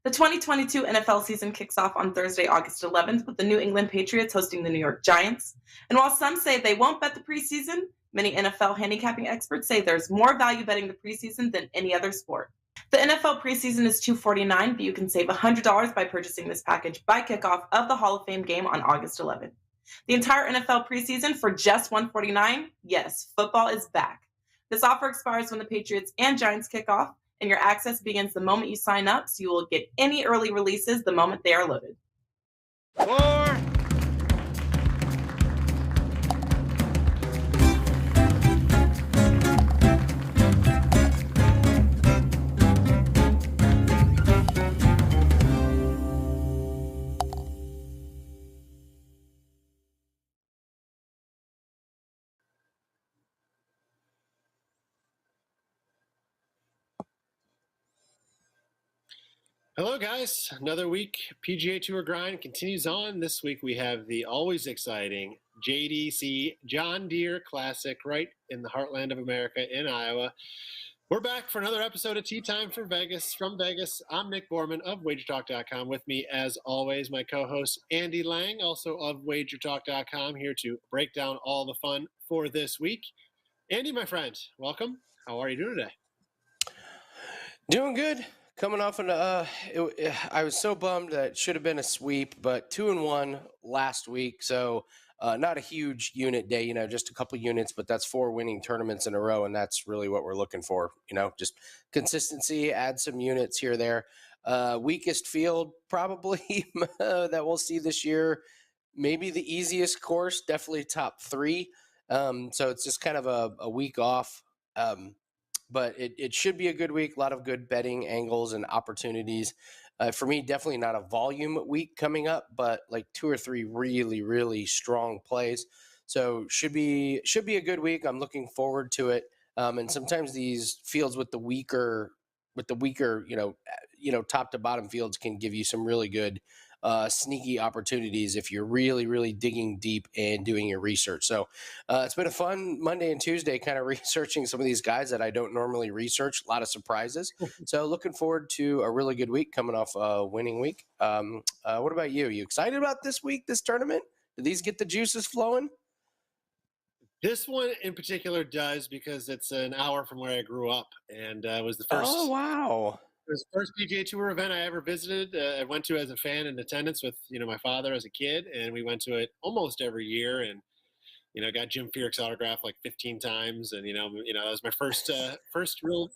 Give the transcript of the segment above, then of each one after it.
The 2022 NFL season kicks off on Thursday, August 11th, with the New England Patriots hosting the New York Giants. And while some say they won't bet the preseason, many NFL handicapping experts say there's more value betting the preseason than any other sport. The NFL preseason is $249, but you can save $100 by purchasing this package by kickoff of the Hall of Fame game on August 11th. The entire NFL preseason for just $149? Yes, football is back. This offer expires when the Patriots and Giants kick off, and your access begins the moment you sign up, so you will get any early releases the moment they are loaded. 4. Hello, guys. Another week. PGA Tour grind continues on. This week we have the always exciting JDC John Deere Classic right in the heartland of America in Iowa. We're back for another episode of Tea Time from Vegas. I'm Nick Borrman of WagerTalk.com. With me, as always, my co-host Andy Lang, also of WagerTalk.com, here to break down all the fun for this week. Andy, my friend, welcome. How are you doing today? Doing good. Coming off I was so bummed that it should have been a sweep, but 2-1 last week. So not a huge unit day, just a couple units, but that's 4 winning tournaments in a row. And that's really what we're looking for, just consistency, add some units here or there. Weakest field probably that we'll see this year. Maybe the easiest course, definitely top 3. So it's just kind of a week off. But it should be a good week. A lot of good betting angles and opportunities. For me, definitely not a volume week coming up, but like 2 or 3 really, really strong plays. So should be a good week. I'm looking forward to it. And sometimes these fields with the weaker, top to bottom fields can give you some really good sneaky opportunities if you're really, really digging deep and doing your research. So it's been a fun Monday and Tuesday kind of researching some of these guys that I don't normally research. A lot of surprises. So looking forward to a really good week coming off a winning week. What about you? You excited about this week, this tournament? Do these get the juices flowing? This one in particular does, because it's an hour from where I grew up, and it was the first. Oh, wow. It was the first PGA Tour event I ever visited. I went to as a fan in attendance with, my father as a kid, and we went to it almost every year. And, got Jim Furyk's autograph like 15 times, and that was my first real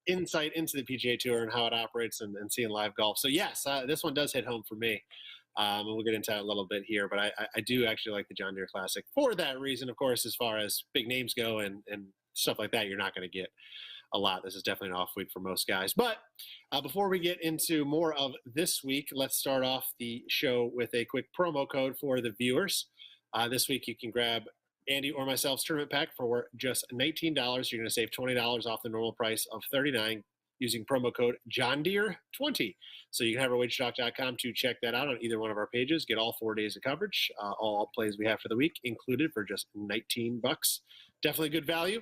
insight into the PGA Tour and how it operates and seeing live golf. So yes, this one does hit home for me. And we'll get into that a little bit here, but I do actually like the John Deere Classic for that reason. Of course, as far as big names go and stuff like that, you're not going to get a lot. This is definitely an off week for most guys. But before we get into more of this week, let's start off the show with a quick promo code for the viewers. This week you can grab Andy or myself's tournament pack for just $19. You're going to save $20 off the normal price of $39 using promo code JohnDeere20. So you can have our WagerTalk.com to check that out on either one of our pages. Get all 4 days of coverage, all plays we have for the week included for just $19. Definitely good value.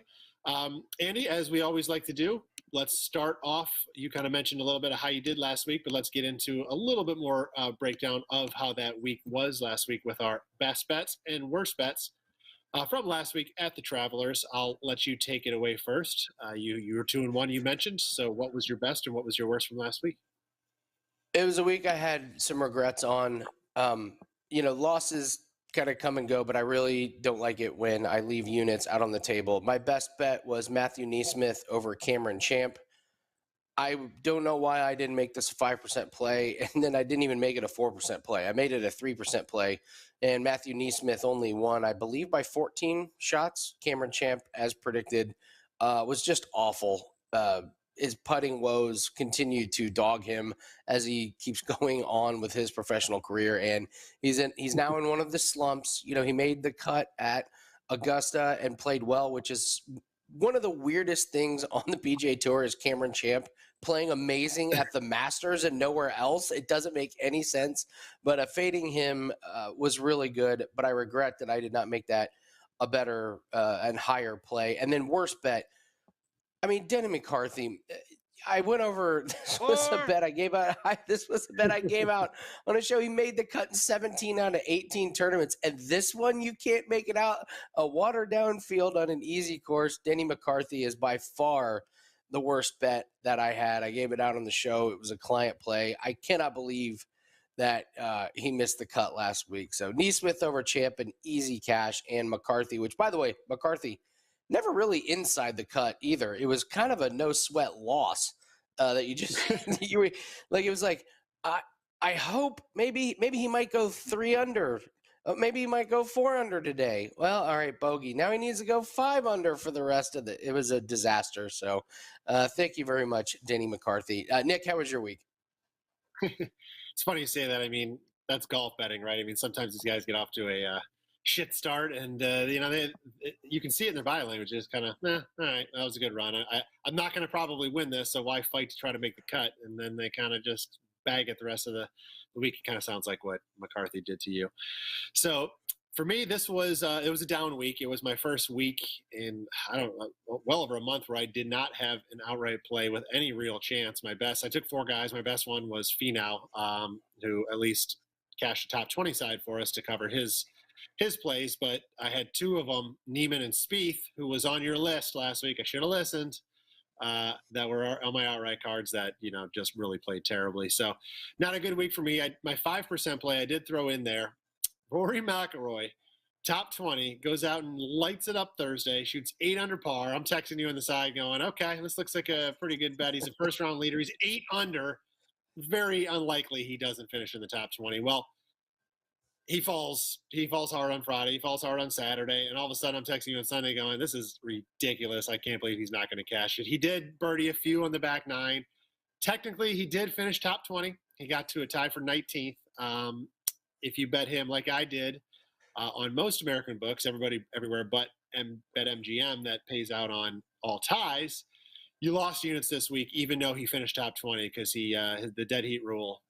Andy, as we always like to do, let's start off. You kind of mentioned a little bit of how you did last week, but let's get into a little bit more breakdown of how that week was last week with our best bets and worst bets from last week at the Travelers. I'll let you take it away first. You were 2-1, you mentioned. So what was your best and what was your worst from last week? It was a week I had some regrets on. Losses kind of come and go, but I really don't like it when I leave units out on the table. My best bet was Matthew NeSmith over Cameron Champ. I don't know why I didn't make this a 5% play, and then I didn't even make it a 4% play. I made it a 3% play, and Matthew NeSmith only won, I believe, by 14 shots. Cameron Champ, as predicted, was just awful. His putting woes continue to dog him as he keeps going on with his professional career, and he's now in one of the slumps. He made the cut at Augusta and played well, which is one of the weirdest things on the PGA Tour is Cameron Champ playing amazing at the Masters and nowhere else. It doesn't make any sense, but fading him was really good, but I regret that I did not make that a better and higher play. And then worst bet, I mean, Denny McCarthy, I went over. This was a bet I gave out. This was a bet I gave out on a show. He made the cut in 17 out of 18 tournaments, and this one you can't make it out. A watered down field on an easy course. Denny McCarthy is by far the worst bet that I had. I gave it out on the show. It was a client play. I cannot believe that he missed the cut last week. So Neesmith over Champ and easy cash, and McCarthy, which, by the way, McCarthy never really inside the cut either. It was kind of a no sweat loss that you just you were like, it was like, I hope maybe he might go 3 under. Maybe he might go 4 under today. Well, all right, bogey. Now he needs to go 5 under for the rest of it was a disaster. So thank you very much, Denny McCarthy. Nick, how was your week? It's funny you say that. I mean, that's golf betting, right? I mean, sometimes these guys get off to a shit start, and you can see it in their body language. It's kind of, all right, that was a good run. I'm not going to probably win this, so why fight to try to make the cut? And then they kind of just bag it the rest of the week. It kind of sounds like what McCarthy did to you. So for me, this was it was a down week. It was my first week in, I don't know, well over a month where I did not have an outright play with any real chance. I took 4 guys. My best one was Finau, who at least cashed the top 20 side for us to cover his plays. But I had 2 of them, Neiman and Spieth, who was on your list last week. I should have listened. That were on my outright cards that, just really played terribly. So not a good week for me. My 5% play I did throw in there. Rory McIlroy, top 20, goes out and lights it up Thursday, shoots 8 under par. I'm texting you on the side going, okay, this looks like a pretty good bet. He's a first-round leader. He's 8 under. Very unlikely he doesn't finish in the top 20. Well, he falls hard on Friday. He falls hard on Saturday. And all of a sudden I'm texting you on Sunday going, this is ridiculous. I can't believe he's not going to cash it. He did birdie a few on the back 9. Technically, he did finish top 20. He got to a tie for 19th. If you bet him like I did on most American books, everybody everywhere but BetMGM that pays out on all ties, you lost units this week, even though he finished top 20 because the dead heat rule,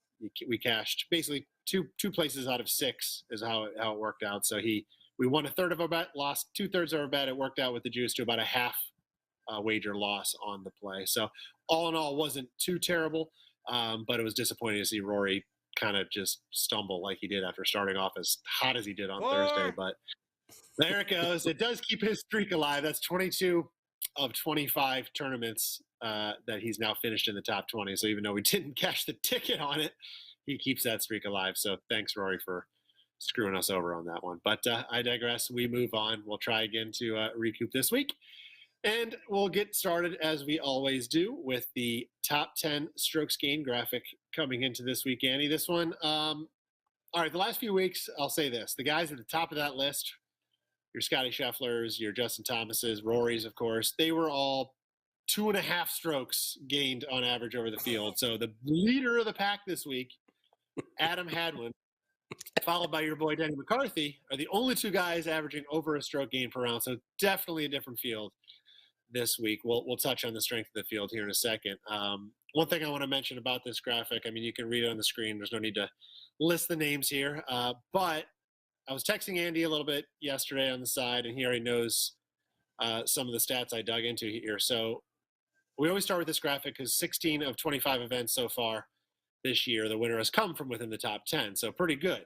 we cashed basically two places out of 6 is how it worked out. So we won 1/3 of our bet, lost 2/3 of our bet. It worked out with the juice to about a half wager loss on the play. So all in all, wasn't too terrible, but it was disappointing to see Rory kind of just stumble like he did after starting off as hot as he did on Thursday. But there it goes. It does keep his streak alive. That's 22 of 25 tournaments that he's now finished in the top 20. So even though we didn't cash the ticket on it, he keeps that streak alive. So thanks, Rory, for screwing us over on that one. But I digress. We move on. We'll try again to recoup this week. And we'll get started, as we always do, with the top 10 strokes gained graphic coming into this week, Andy. This one, all right, the last few weeks, I'll say this. The guys at the top of that list, your Scotty Schefflers, your Justin Thomases, Rorys, of course, they were all 2.5 strokes gained on average over the field. So the leader of the pack this week, Adam Hadwin, followed by your boy Denny McCarthy, are the only 2 guys averaging over a stroke gain per round. So definitely a different field this week. We'll touch on the strength of the field here in a second. One thing I want to mention about this graphic, I mean, you can read it on the screen. There's no need to list the names here. But I was texting Andy a little bit yesterday on the side, and he already knows some of the stats I dug into here. So we always start with this graphic because 16 of 25 events so far this year, the winner has come from within the top 10. So pretty good.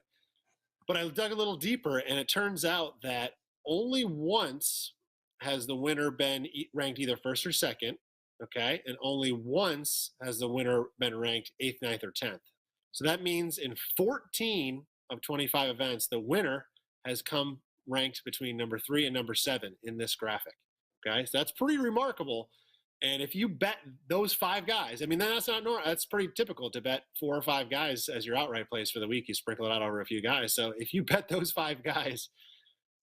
But I dug a little deeper, and it turns out that only once has the winner been ranked either first or second, okay? And only once has the winner been ranked 8th, 9th, or 10th. So that means in 14 of 25 events, the winner has come ranked between number 3 and number 7 in this graphic, okay? So that's pretty remarkable. And if you bet those 5 guys, I mean, that's not normal. That's pretty typical to bet 4 or 5 guys as your outright plays for the week. You sprinkle it out over a few guys. So if you bet those 5 guys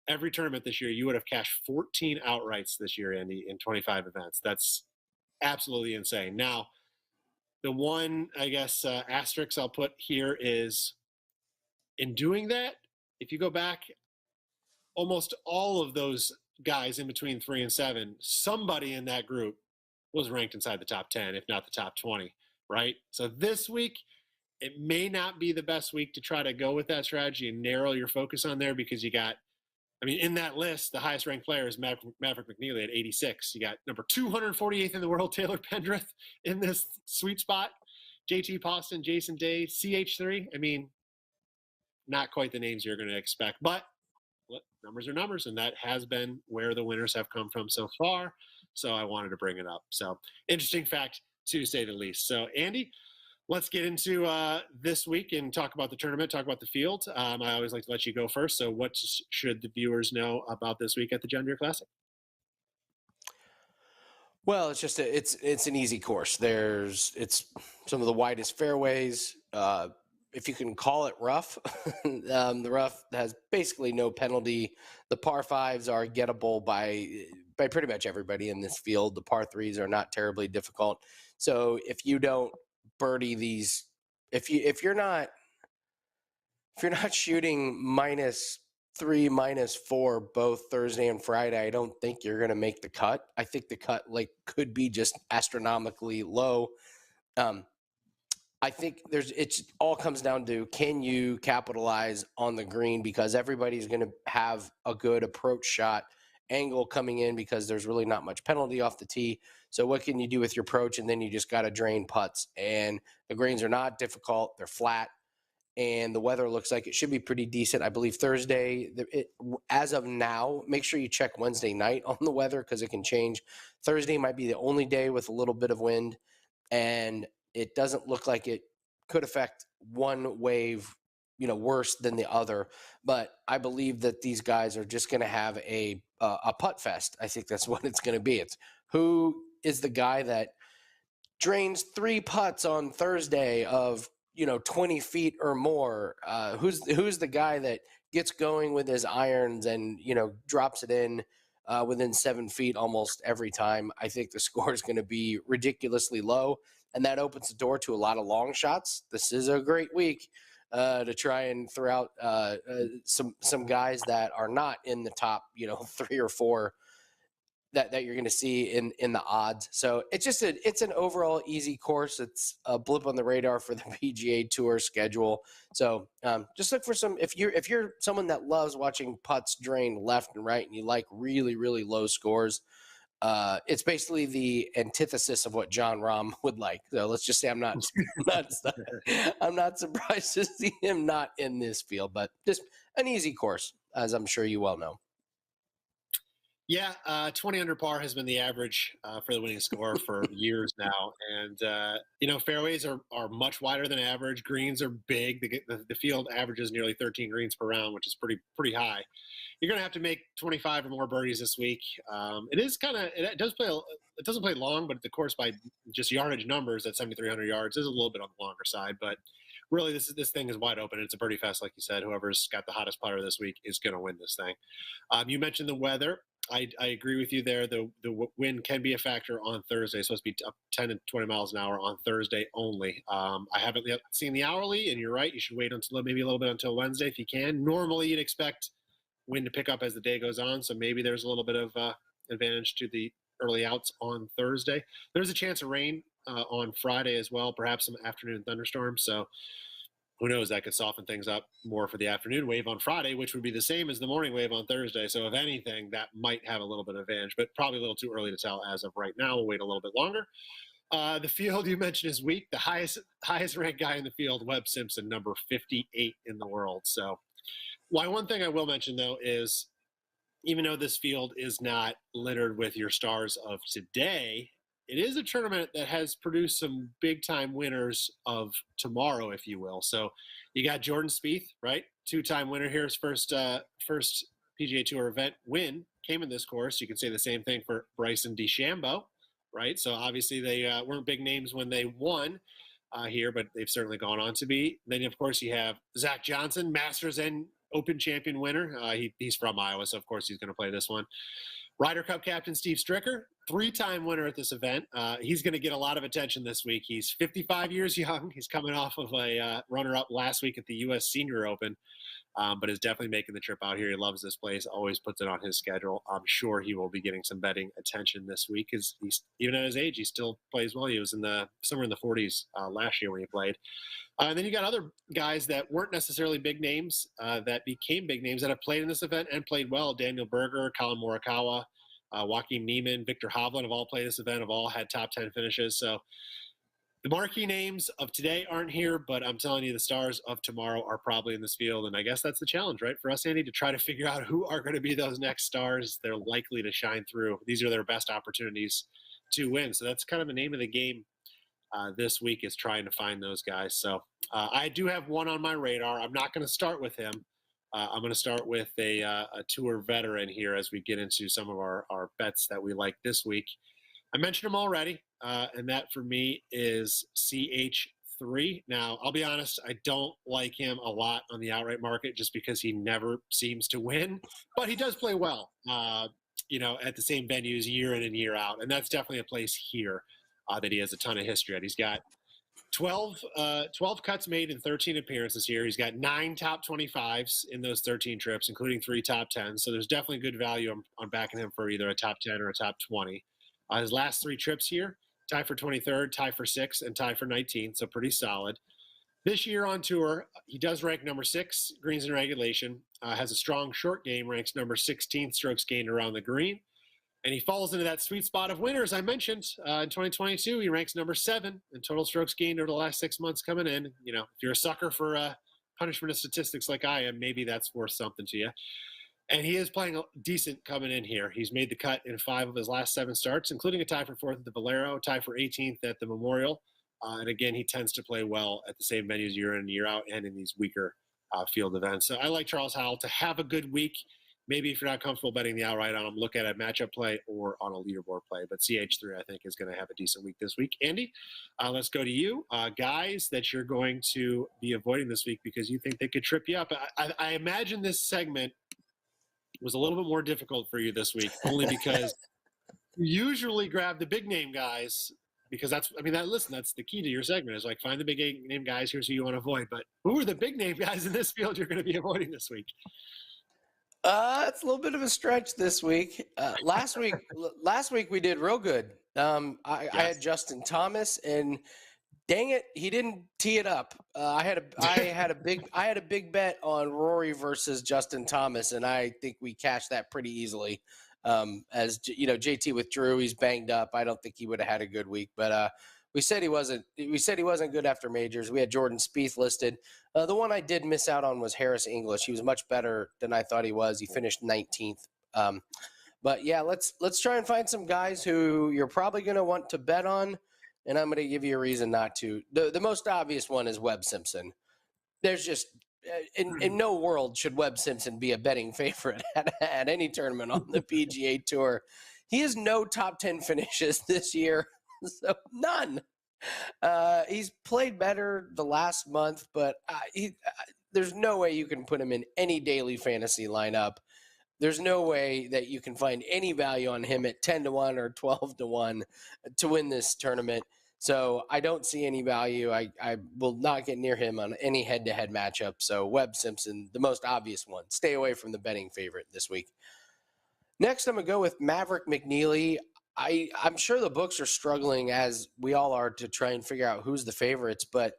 every tournament this year, you would have cashed 14 outrights this year, Andy, in 25 events. That's absolutely insane. Now, the one, I guess, asterisk I'll put here is in doing that, if you go back, almost all of those guys in between 3 and 7, somebody in that group was ranked inside the top 10, if not the top 20, right? So this week, it may not be the best week to try to go with that strategy and narrow your focus on there because you got I mean, in that list, the highest ranked player is Maverick McNeely at 86. You got number 248th in the world, Taylor Pendrith, in this sweet spot. JT Poston, Jason Day, CH3. I mean, not quite the names you're going to expect, but numbers are numbers, and that has been where the winners have come from so far. So I wanted to bring it up. So interesting fact, to say the least. So Andy, let's get into this week and talk about the tournament, talk about the field. I always like to let you go first. So what should the viewers know about this week at the John Deere Classic? Well, it's just it's an easy course. It's some of the widest fairways. If you can call it rough, the rough has basically no penalty. The par fives are gettable by pretty much everybody in this field. The par threes are not terribly difficult. So if you don't birdie these, if you're not shooting -3, -4 both Thursday and Friday, I don't think you're going to make the cut. I think the cut could be just astronomically low. I think it all comes down to, can you capitalize on the green, because everybody's going to have a good approach shot angle coming in because there's really not much penalty off the tee. So what can you do with your approach? And then you just got to drain putts, and the greens are not difficult. They're flat, and the weather looks like it should be pretty decent. I believe Thursday, as of now, make sure you check Wednesday night on the weather because it can change. Thursday might be the only day with a little bit of wind, and it doesn't look like it could affect one wave, worse than the other. But I believe that these guys are just going to have a putt fest. I think that's what it's going to be. It's who is the guy that drains 3 putts on Thursday of 20 feet or more. Who's the guy that gets going with his irons and drops it in within 7 feet almost every time. I think the score is going to be ridiculously low, and that opens the door to a lot of long shots. This is a great week to try and throw out some guys that are not in the top 3 or 4 that you're going to see in the odds. So it's an overall easy course. It's a blip on the radar for the PGA Tour schedule. So just look for some, if you're someone that loves watching putts drain left and right and you like really, really low scores, it's basically the antithesis of what John Rahm would like. So let's just say I'm not surprised to see him not in this field, but just an easy course, as I'm sure you well know. Yeah, 20 under par has been the average for the winning score for years now. And, fairways are much wider than average. Greens are big. The field averages nearly 13 greens per round, which is pretty high. You're going to have to make 25 or more birdies this week. It doesn't play long, but the course by just yardage numbers at 7,300 yards is a little bit on the longer side. But really, this thing is wide open. It's a birdie fest, like you said. Whoever's got the hottest putter this week is going to win this thing. You mentioned the weather. I agree with you there. The wind can be a factor on Thursday. It's supposed to be up 10 to 20 miles an hour on Thursday only. I haven't yet seen the hourly, and you're right. You should wait until maybe a little bit until Wednesday if you can. Normally, you'd expect wind to pick up as the day goes on, so maybe there's a little bit of advantage to the early outs on Thursday. There's a chance of rain on Friday as well, perhaps some afternoon thunderstorms. So who knows, that could soften things up more for the afternoon wave on Friday, which would be the same as the morning wave on Thursday. So if anything, that might have a little bit of advantage, but probably a little too early to tell as of right now. We'll wait a little bit longer. The field you mentioned is weak. The highest ranked guy in the field, Webb Simpson, number 58 in the world. So one thing I will mention, though, is even though this field is not littered with your stars of today, it is a tournament that has produced some big-time winners of tomorrow, if you will. So you got Jordan Spieth, right? 2-time winner here. His first PGA Tour event win came in this course. You can say the same thing for Bryson DeChambeau, right? So obviously they weren't big names when they won here, but they've certainly gone on to be. Then, of course, you have Zach Johnson, Masters and Open champion winner. He's from Iowa, so of course he's going to play this one. Ryder Cup captain Steve Stricker, three-time winner at this event. He's going to get a lot of attention this week. He's 55 years young. He's coming off of a runner-up last week at the U.S. Senior Open, but is definitely making the trip out here. He loves this place, always puts it on his schedule. I'm sure he will be getting some betting attention this week because he's, even at his age, he still plays well. He was somewhere in the 40s last year when he played. And then you got other guys that weren't necessarily big names that became big names that have played in this event and played well. Daniel Berger, Colin Morikawa, Joaquin Niemann, Victor Hovland have all played this event, have all had top 10 finishes. So the marquee names of today aren't here, but I'm telling you, the stars of tomorrow are probably in this field. And I guess that's the challenge, right, for us, Andy, to try to figure out who are going to be those next stars. They're likely to shine through. These are their best opportunities to win. So that's kind of the name of the game this week, is trying to find those guys. So I do have one on my radar. I'm not going to start with him. I'm going to start with a tour veteran here as we get into some of our bets that we like this week. I mentioned him already, and that for me is CH3. Now, I'll be honest, I don't like him a lot on the outright market just because he never seems to win, but he does play well, at the same venues year in and year out, and that's definitely a place here that he has a ton of history at. He's got 12 cuts made in 13 appearances here. He's got 9 top 25s in those 13 trips, including 3 top 10s. So there's definitely good value on backing him for either a top 10 or a top 20. His last 3 trips here, tie for 23rd, tie for 6th, and tie for 19th. So pretty solid. This year on tour, he does rank number 6, greens in regulation, has a strong short game, ranks number 16 strokes gained around the green. And he falls into that sweet spot of winners I mentioned. In 2022, he ranks number 7 in total strokes gained over the last 6 months coming in. If you're a sucker for punishment of statistics like I am, maybe that's worth something to you. And he is playing decent coming in here. He's made the cut in 5 of his last 7 starts, including a tie for 4th at the Valero, tie for 18th at the Memorial. And again, he tends to play well at the same venues year in and year out and in these weaker field events. So I like Charles Howell to have a good week. Maybe if you're not comfortable betting the outright on him, look at a matchup play or on a leaderboard play. But CH3, I think, is going to have a decent week this week. Andy, let's go to you. Guys that you're going to be avoiding this week because you think they could trip you up. I imagine this segment was a little bit more difficult for you this week, only because you usually grab the big name guys, because that's the key to your segment, is like find the big name guys. Here's who you want to avoid. But who are the big name guys in this field you're going to be avoiding this week? It's a little bit of a stretch this week. Last week we did real good. I had Justin Thomas, and dang it, he didn't tee it up. I had a big bet on Rory versus Justin Thomas, and I think we cashed that pretty easily. As you know, JT withdrew. He's banged up. I don't think he would have had a good week, but we said he wasn't good after majors. We had Jordan Spieth listed. The one I did miss out on was Harris English. He was much better than I thought he was. He finished 19th. But yeah, let's try and find some guys who you're probably going to want to bet on, and I'm going to give you a reason not to. The most obvious one is Webb Simpson. There's just in no world should Webb Simpson be a betting favorite at any tournament on the PGA Tour. He has no top 10 finishes this year. So none. He's played better the last month, but there's no way you can put him in any daily fantasy lineup. There's no way that you can find any value on him at 10-1 or 12-1 to win this tournament. So I don't see any value. I will not get near him on any head-to-head matchup. So Webb Simpson, the most obvious one. Stay away from the betting favorite this week. Next, I'm going to go with Maverick McNeely. I'm sure the books are struggling, as we all are, to try and figure out who's the favorites, but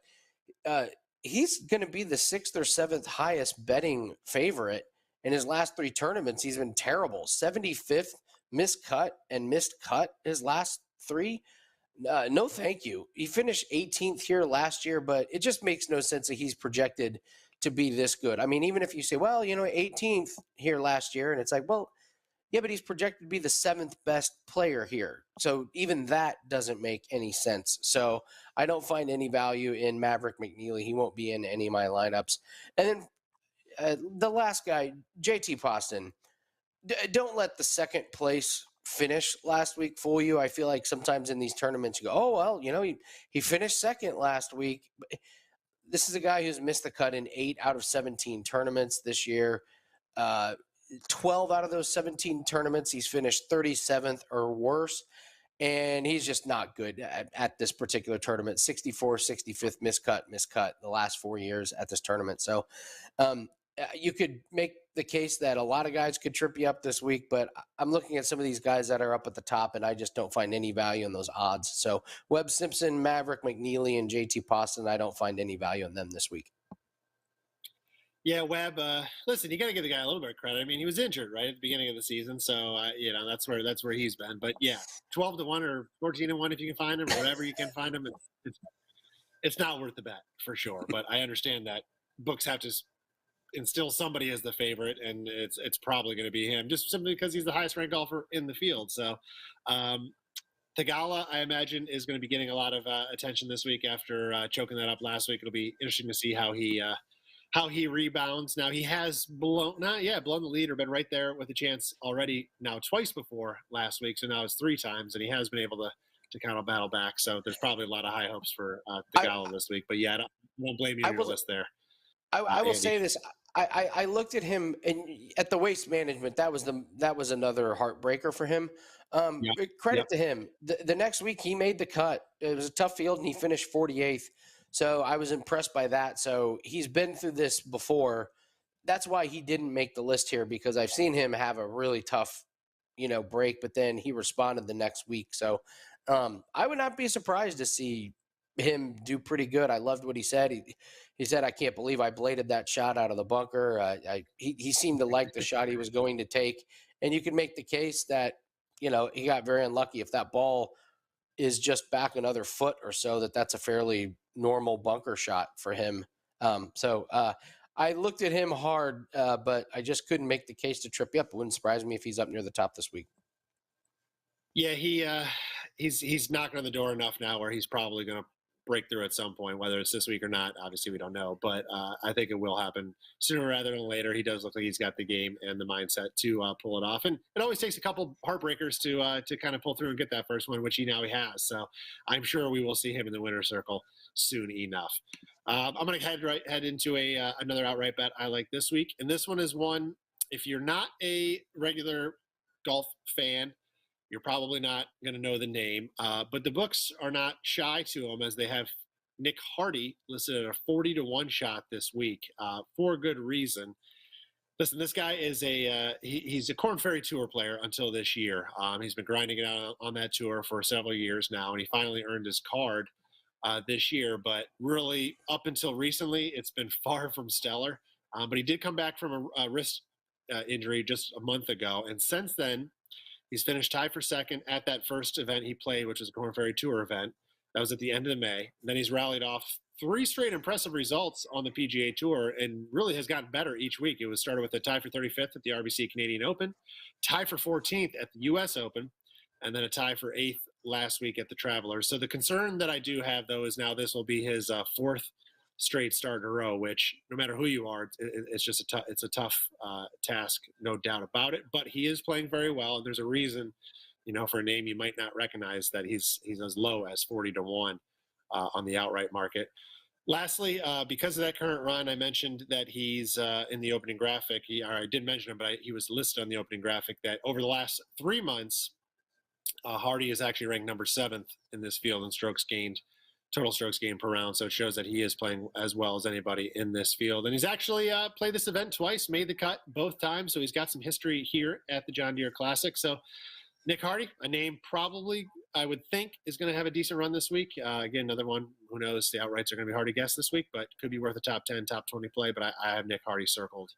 he's going to be the 6th or 7th highest betting favorite. In his last 3 tournaments, he's been terrible. 75th, missed cut, and missed cut his last 3. No, thank you. He finished 18th here last year, but it just makes no sense that he's projected to be this good. I mean, even if you say, well, 18th here last year, and it's like, well, yeah, but he's projected to be the 7th best player here. So even that doesn't make any sense. So I don't find any value in Maverick McNeely. He won't be in any of my lineups. And then the last guy, JT Poston. Don't let the second place finish last week fool you. I feel like sometimes in these tournaments you go, oh, well, he finished second last week. This is a guy who's missed the cut in 8 out of 17 tournaments this year. 12 out of those 17 tournaments, he's finished 37th or worse. And he's just not good at this particular tournament. 64, 65th, miscut the last 4 years at this tournament. So you could make the case that a lot of guys could trip you up this week, but I'm looking at some of these guys that are up at the top, and I just don't find any value in those odds. So Webb Simpson, Maverick McNeely, and JT Poston, I don't find any value in them this week. Yeah, Webb. Listen, you got to give the guy a little bit of credit. I mean, he was injured right at the beginning of the season, so that's where he's been. But yeah, 12-1 or 14-1 if you can find him, or whatever you can find him. It's not worth the bet for sure. But I understand that books have to instill somebody as the favorite, and it's probably going to be him, just simply because he's the highest ranked golfer in the field. So Tagala, I imagine, is going to be getting a lot of attention this week after choking that up last week. It'll be interesting to see how he rebounds. Now, he has blown the lead or been right there with a chance already now twice before last week. So now it's 3 times, and he has been able to kind of battle back. So there's probably a lot of high hopes for Tagala this week. But yeah, I won't blame you on your list there. I will say this. I looked at him and at the Waste Management. That was another heartbreaker for him. Credit to him. The next week he made the cut. It was a tough field, and he finished 48th. So I was impressed by that. So he's been through this before. That's why he didn't make the list here, because I've seen him have a really tough, break, but then he responded the next week. So I would not be surprised to see him do pretty good. I loved what he said. He said, "I can't believe I bladed that shot out of the bunker." He seemed to like the shot he was going to take. And you can make the case that, he got very unlucky. If that ball is just back another foot or so, that's a fairly normal bunker shot for him. I looked at him hard, but I just couldn't make the case to trip you up. It wouldn't surprise me if he's up near the top this week. Yeah, he's knocking on the door enough now where he's probably going to break through at some point, whether it's this week or not. Obviously, we don't know, but I think it will happen sooner rather than later. He does look like he's got the game and the mindset to pull it off. And it always takes a couple heartbreakers to kind of pull through and get that first one, which he has. So I'm sure we will see him in the winner's circle soon enough. I'm going to head into another outright bet I like this week. And this one is one, if you're not a regular golf fan, you're probably not going to know the name, but the books are not shy to him, as they have Nick Hardy listed at a 40-1 shot this week for good reason. Listen, this guy is he's a Korn Ferry Tour player until this year. He's been grinding it out on that tour for several years now, and he finally earned his card this year. But really, up until recently, it's been far from stellar. But he did come back from a wrist injury just a month ago, and since then, he's finished tied for second at that first event he played, which was a Korn Ferry Tour event. That was at the end of May. And then he's rallied off 3 straight impressive results on the PGA Tour and really has gotten better each week. It was started with a tie for 35th at the RBC Canadian Open, tie for 14th at the U.S. Open, and then a tie for 8th last week at the Travelers. So the concern that I do have, though, is now this will be his 4th straight start in a row, which no matter who you are, it's just a tough task, no doubt about it. But he is playing very well, and there's a reason, for a name you might not recognize, that he's as low as 40-1 on the outright market. Lastly, because of that current run, I mentioned that he's in the opening graphic. I did mention him, but he was listed on the opening graphic that over the last 3 months, Hardy is actually ranked number 7th in this field in strokes gained, total strokes gained per round. So it shows that he is playing as well as anybody in this field. And he's actually played this event twice, made the cut both times. So he's got some history here at the John Deere Classic. So Nick Hardy, a name probably I would think is going to have a decent run this week. Again, another one, who knows, the outrights are going to be hard to guess this week, but could be worth a top 10, top 20 play. But I have Nick Hardy circled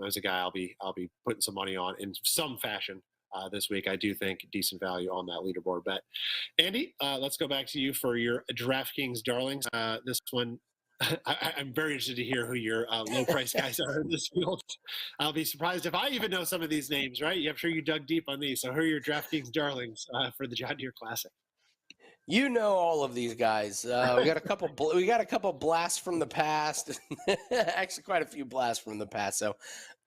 as a guy I'll be putting some money on in some fashion this week. I do think decent value on that leaderboard bet. Andy, let's go back to you for your Draftkings Darlings. This one, I'm very interested to hear who your low price guys are in this field. I'll be surprised if I even know some of these names, right? I'm sure you dug deep on these. So who are your Draftkings Darlings for the John Deere Classic? You know all of these guys. We got a couple blasts from the past. Actually, quite a few blasts from the past. So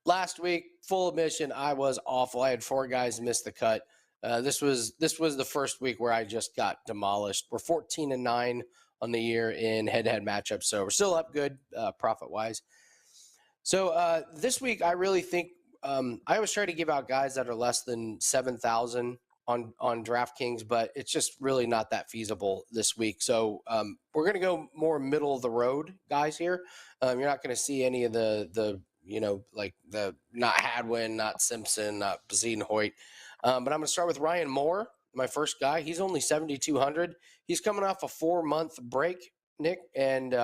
last week, full admission, I was awful. I had 4 guys miss the cut. This was the first week where I just got demolished. We're 14-9 on the year in head-to-head matchups, so we're still up good profit-wise. So this week, I really think I always try to give out guys that are less than 7,000 on DraftKings, but it's just really not that feasible this week. So we're going to go more middle of the road guys here. You're not going to see any of the like the not Hadwin, not Simpson, not Bazine Hoyt. But I'm going to start with Ryan Moore, my first guy. He's only 7,200. He's coming off a 4-month break, Nick, and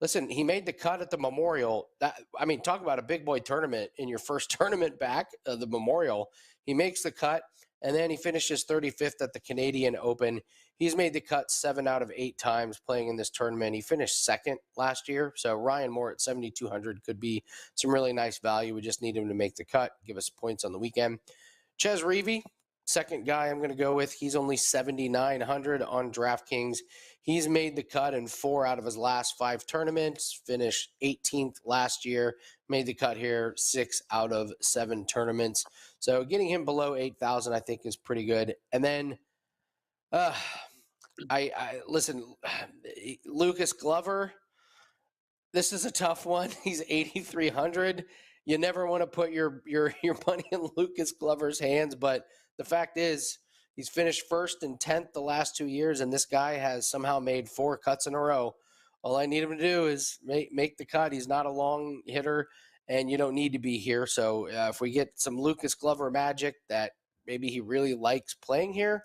listen, he made the cut at the Memorial. Talk about a big boy tournament in your first tournament back, the Memorial. He makes the cut, and then he finishes 35th at the Canadian Open. He's made the cut 7 out of 8 times playing in this tournament. He finished second last year. So Ryan Moore at 7,200 could be some really nice value. We just need him to make the cut, give us points on the weekend. Ches Reavie, second guy I'm going to go with. He's only 7,900 on DraftKings. He's made the cut in 4 out of his last 5 tournaments, finished 18th last year, made the cut here 6 out of 7 tournaments. So getting him below 8,000, I think, is pretty good. And then, listen, Lucas Glover, this is a tough one. He's 8,300. You never want to put your money in Lucas Glover's hands, but the fact is, he's finished first and 10th the last 2 years, and this guy has somehow made 4 cuts in a row. All I need him to do is make the cut. He's not a long hitter, and you don't need to be here. So if we get some Lucas Glover magic that maybe he really likes playing here,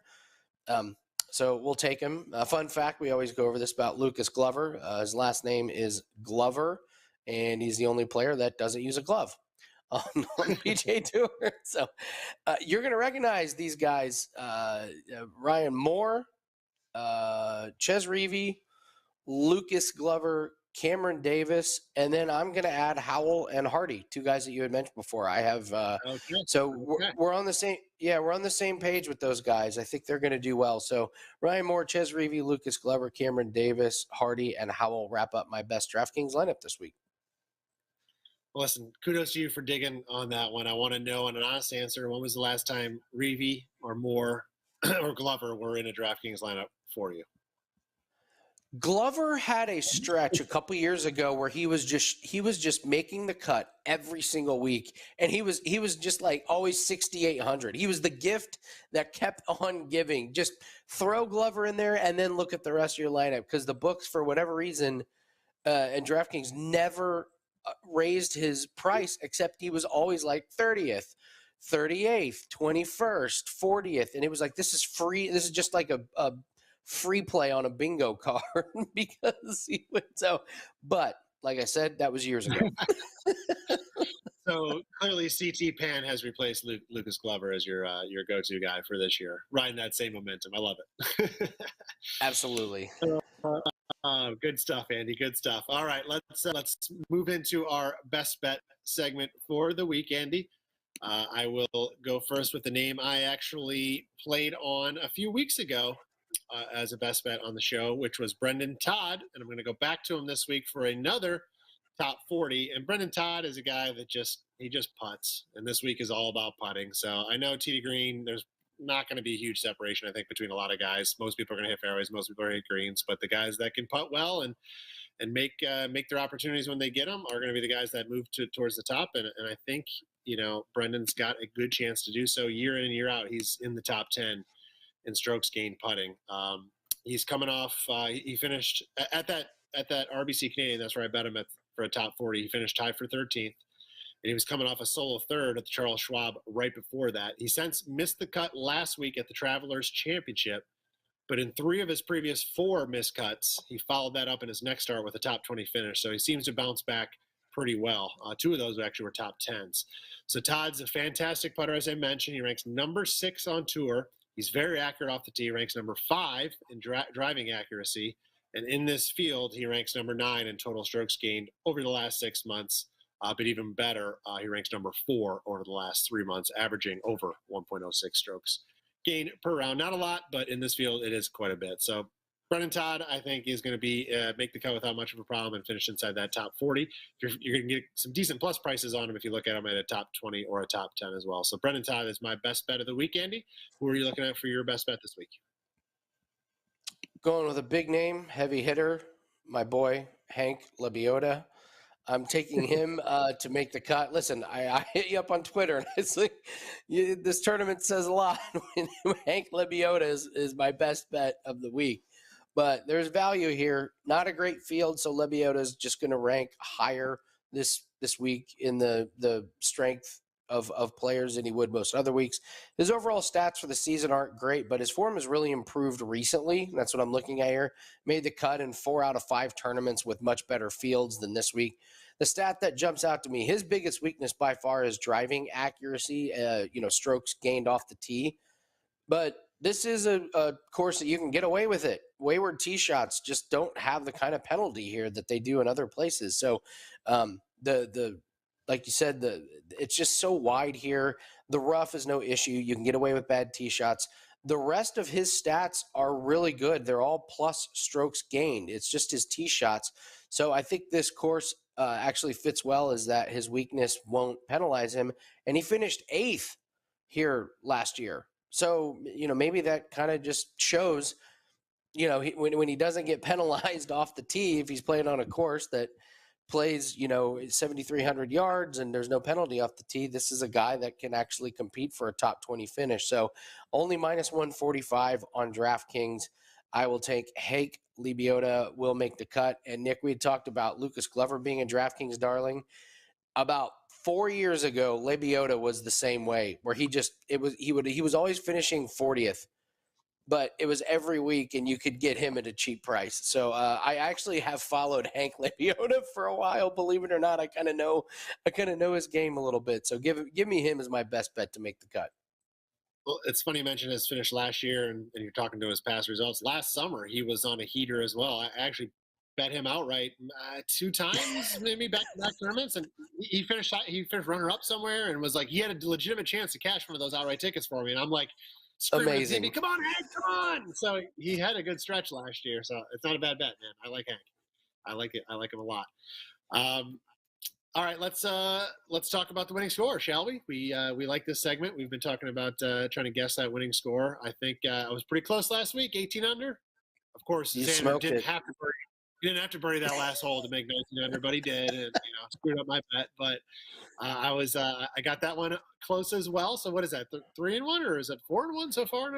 so we'll take him. Fun fact, we always go over this about Lucas Glover. His last name is Glover, and he's the only player that doesn't use a glove on the PGA Tour. So you're going to recognize these guys, Ryan Moore, Ches Reavie, Lucas Glover, Cameron Davis, and then I'm going to add Howell and Hardy, 2 guys that you had mentioned before. I have we're on the same we're on the same page with those guys. I think they're going to do well. So Ryan Moore, Ches Reavie, Lucas Glover, Cameron Davis, Hardy, and Howell wrap up my best DraftKings lineup this week. Listen, kudos to you for digging on that one. I want to know, and an honest answer, when was the last time Reavie or Moore or Glover were in a DraftKings lineup for you? Glover had a stretch a couple years ago where he was just making the cut every single week, and he was just like always 6,800. He was the gift that kept on giving. Just throw Glover in there and then look at the rest of your lineup, because the books, for whatever reason, and DraftKings never raised his price, except he was always like 30th, 38th, 21st, 40th, and it was like, this is free. This is just like a free play on a bingo card because he went so. But like I said, that was years ago. So clearly, CT Pan has replaced Lucas Glover as your go-to guy for this year, riding that same momentum. I love it. Absolutely. Good stuff, Andy. Good stuff. All right, let's move into our best bet segment for the week, Andy. I will go first with the name I actually played on a few weeks ago as a best bet on the show, which was Brendan Todd, and I'm going to go back to him this week for another top 40. And Brendan Todd is a guy that just putts, and this week is all about putting. So I know TD Green, there's not going to be a huge separation, I think, between a lot of guys. Most people are going to hit fairways, most people are going to hit greens, but the guys that can putt well and make their opportunities when they get them are going to be the guys that move towards the top. And I think, Brendan's got a good chance to do so year in and year out. He's in the top 10 in strokes gained putting. He's coming off. He finished at that RBC Canadian. That's where I bet him for a top 40. He finished tied for 13th. And he was coming off a solo third at the Charles Schwab right before that. He since missed the cut last week at the Travelers Championship, but in 3 of his previous 4 missed cuts, he followed that up in his next start with a top 20 finish. So he seems to bounce back pretty well. 2 of those actually were top 10s. So Todd's a fantastic putter, as I mentioned. He ranks number 6 on tour. He's very accurate off the tee. He ranks number 5 in driving accuracy. And in this field, he ranks number 9 in total strokes gained over the last 6 months. But even better, he ranks number 4 over the last 3 months, averaging over 1.06 strokes gained per round. Not a lot, but in this field, it is quite a bit. So Brendan Todd, I think, is going to be make the cut without much of a problem and finish inside that top 40. You're going to get some decent plus prices on him if you look at him at a top 20 or a top 10 as well. So Brendan Todd is my best bet of the week, Andy. Who are you looking at for your best bet this week? Going with a big name, heavy hitter, my boy, Hank Lebioda. I'm taking him to make the cut. Listen, I hit you up on Twitter, and it's like this tournament says a lot. Hank Lebioda is my best bet of the week. But there's value here. Not a great field, so Lebioda is just going to rank higher this week in the strength of players than he would most other weeks. His overall stats for the season aren't great, but his form has really improved recently. That's what I'm looking at here. Made the cut in 4 out of 5 tournaments with much better fields than this week. The stat that jumps out to me, his biggest weakness by far is driving accuracy, strokes gained off the tee. But this is a course that you can get away with it. Wayward tee shots just don't have the kind of penalty here that they do in other places. So like you said, it's just so wide here. The rough is no issue. You can get away with bad tee shots. The rest of his stats are really good. They're all plus strokes gained. It's just his tee shots. So I think this course actually fits well, is that his weakness won't penalize him. And he finished 8th here last year. So, maybe that kind of just shows, when he doesn't get penalized off the tee, if he's playing on a course that plays, 7,300 yards and there's no penalty off the tee, this is a guy that can actually compete for a top 20 finish. So only minus 145 on DraftKings. I will take Hank Lebioda will make the cut. And Nick, we had talked about Lucas Glover being a DraftKings darling. About 4 years ago, Lebioda was the same way, where he was always finishing 40th. But it was every week, and you could get him at a cheap price. So I actually have followed Hank Lebioda for a while. Believe it or not, I kind of know his game a little bit. So give me him as my best bet to make the cut. Well, it's funny you mentioned his finish last year, and you're talking to his past results. Last summer, he was on a heater as well. I actually bet him outright 2 times, maybe back-to-back tournaments, and he finished runner-up somewhere, and was like, he had a legitimate chance to cash one of those outright tickets for me, and I'm like, amazing. TV, come on, Hank, come on. So he had a good stretch last year. So it's not a bad bet, man. I like Hank. I like it. I like him a lot. All right, let's talk about the winning score, shall we? We like this segment. We've been talking about trying to guess that winning score. I think I was pretty close last week, 18 under. Of course, Xander didn't have to birdie. He didn't have to birdie that last hole to make 19 under, but he did, and screwed up my bet. But I got that one close as well. So what is that? 3-1, or is it 4-1 so far?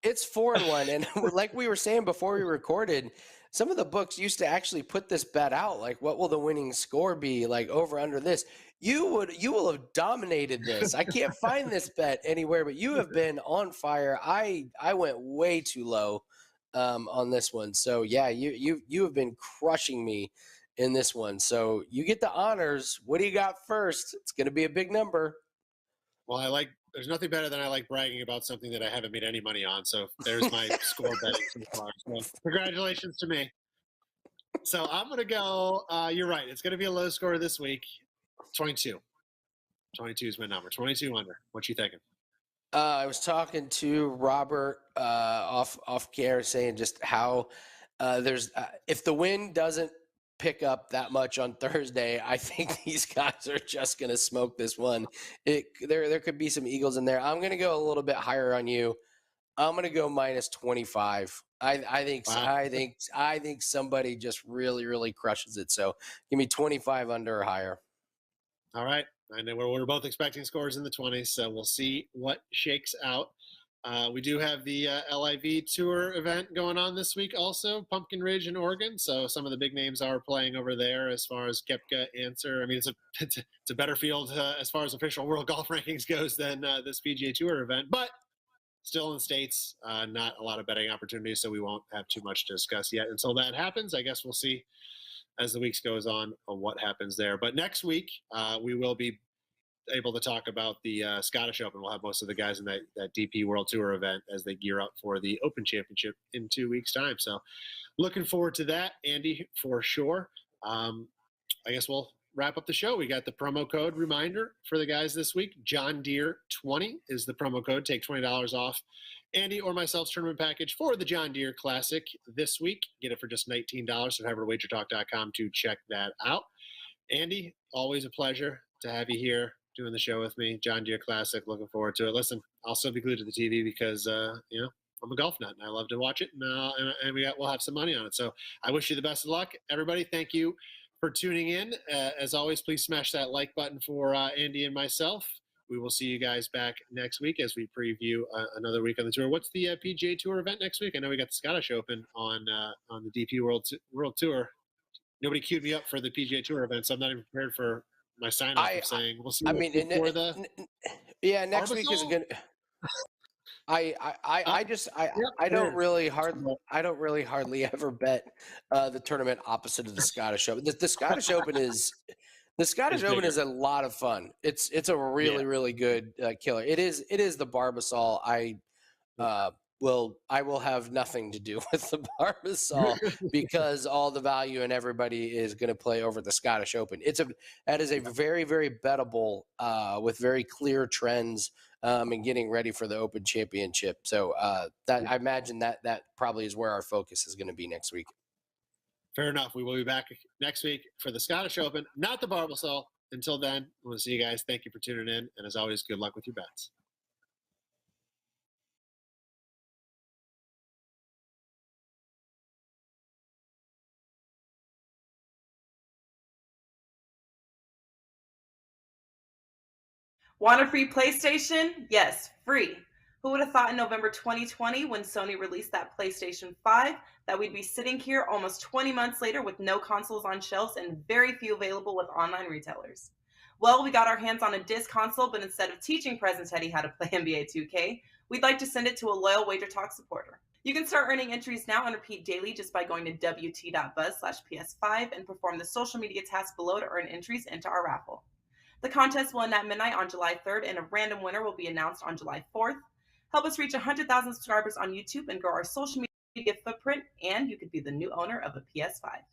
It's 4-1, and like we were saying before we recorded, some of the books used to actually put this bet out, like what will the winning score be, like over under this. You will have dominated this. I can't find this bet anywhere, but you have been on fire. I went way too low on this one. So yeah, you have been crushing me in this one. So you get the honors. What do you got first? It's going to be a big number. Well, there's nothing better than I like bragging about something that I haven't made any money on. So there's my score betting so far. So congratulations to me. So I'm going to go, you're right. It's going to be a low score this week. 22. 22 is my number. 22 under. What you thinking? I was talking to Robert off camera, saying just how there's if the wind doesn't pick up that much on Thursday, I think these guys are just going to smoke this one. There could be some eagles in there. I'm going to go a little bit higher on you. I'm going to go minus 25. I think somebody just really, really crushes it. So give me 25 under or higher. All right. I know we're both expecting scores in the 20s, so we'll see what shakes out. We do have the LIV Tour event going on this week also, Pumpkin Ridge in Oregon. So some of the big names are playing over there as far as Koepka, Ancer. I mean, it's a better field as far as official world golf rankings goes than this PGA Tour event. But still in the States, not a lot of betting opportunities, so we won't have too much to discuss yet until that happens. I guess we'll see as the weeks goes on what happens there. But next week, we will be able to talk about the Scottish Open. We'll have most of the guys in that DP World Tour event as they gear up for the Open Championship in 2 weeks' time. So looking forward to that, Andy, for sure. I guess we'll wrap up the show. We got the promo code reminder for the guys this week. John Deere 20 is the promo code. Take $20 off Andy or myself's tournament package for the John Deere Classic this week. Get it for just $19. So head over to WagerTalk.com to check that out. Andy, always a pleasure to have you here doing the show with me. John Deere Classic, looking forward to it. Listen, I'll still be glued to the TV because, I'm a golf nut and I love to watch it, and we'll have some money on it. So I wish you the best of luck. Everybody, thank you for tuning in. As always, please smash that like button for Andy and myself. We will see you guys back next week as we preview another week on the tour. What's the PGA Tour event next week? I know we got the Scottish Open on the DP World Tour. Nobody queued me up for the PGA Tour event, so I'm not even prepared for my sign-off of saying we'll see before the. Yeah, next week is good. I don't really hardly ever bet the tournament opposite of the Scottish Open. The Scottish Open is a lot of fun. It's a really good killer. It is the Barbasol. I will have nothing to do with the Barbasol because all the value and everybody is going to play over the Scottish Open. That is a very bettable with very clear trends and getting ready for the Open Championship. So that I imagine that probably is where our focus is going to be next week. Fair enough. We will be back next week for the Scottish Open, not the Barbasol. Until then, we'll see you guys. Thank you for tuning in, and as always, good luck with your bets. Want a free PlayStation? Yes, free. Who would have thought in November 2020, when Sony released that PlayStation 5, that we'd be sitting here almost 20 months later with no consoles on shelves and very few available with online retailers? Well, we got our hands on a disc console, but instead of teaching President Teddy how to play NBA 2K, we'd like to send it to a loyal WagerTalk supporter. You can start earning entries now and repeat daily just by going to wt.buzz/PS5 and perform the social media task below to earn entries into our raffle. The contest will end at midnight on July 3rd, and a random winner will be announced on July 4th. Help us reach 100,000 subscribers on YouTube and grow our social media footprint, and you could be the new owner of a PS5.